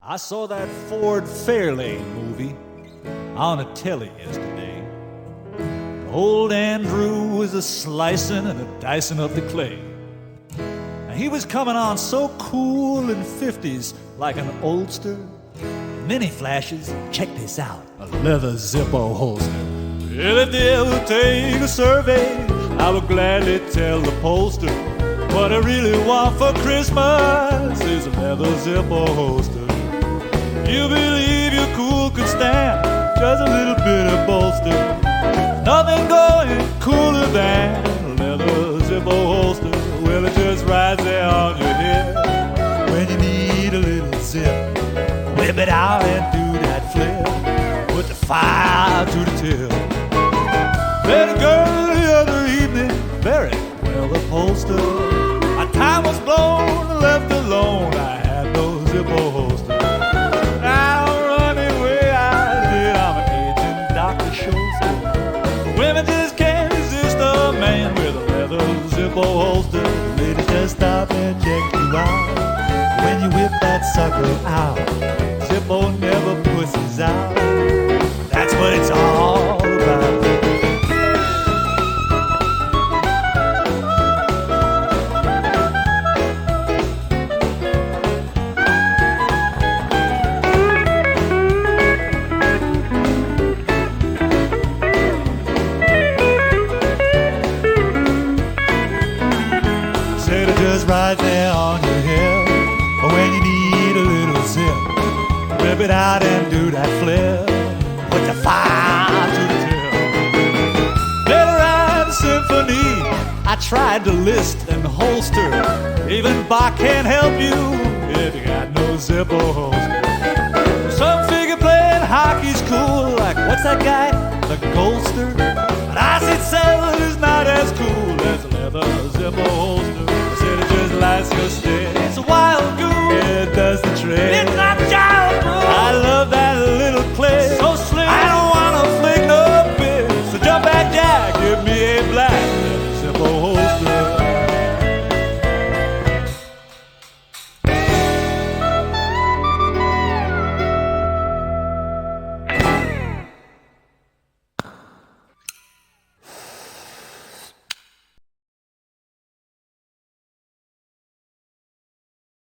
I saw that Ford Fairlane movie on a telly yesterday. Old Andrew was a slicing and a dicing of the clay. And he was coming on so cool in 50s like an oldster. Many flashes, check this out, a leather Zippo holster. Well, if they ever take a survey, I would gladly tell the pollster what I really want for Christmas is a leather Zippo holster. You believe your cool could stand just a little bit of bolster. Nothing going cooler than a leather Zippo holster. Well, it just rides there on your hip when you need a little zip. Whip it out and do that flip with the fire to the tip. Met a girl the other evening, very well upholstered. My time was blown and left alone. I had no Zippo holster. Now running way I did, I'm an agent Dr. Schuster. Women just can't resist a man with a leather Zippo holster. Ladies, just stop and check you out. When you whip that sucker out, Zippo never pushes out. That's what it's all about. Said it just right there on your hip when you need a little zip. Whip it out and do that flip with the fire to the tip. Better ride symphony. I tried to list and holster. Even Bach can't help you if you got no Zippo holster. Some figure playing hockey's cool, like what's that guy, the Goldster? But I said 7 is not as cool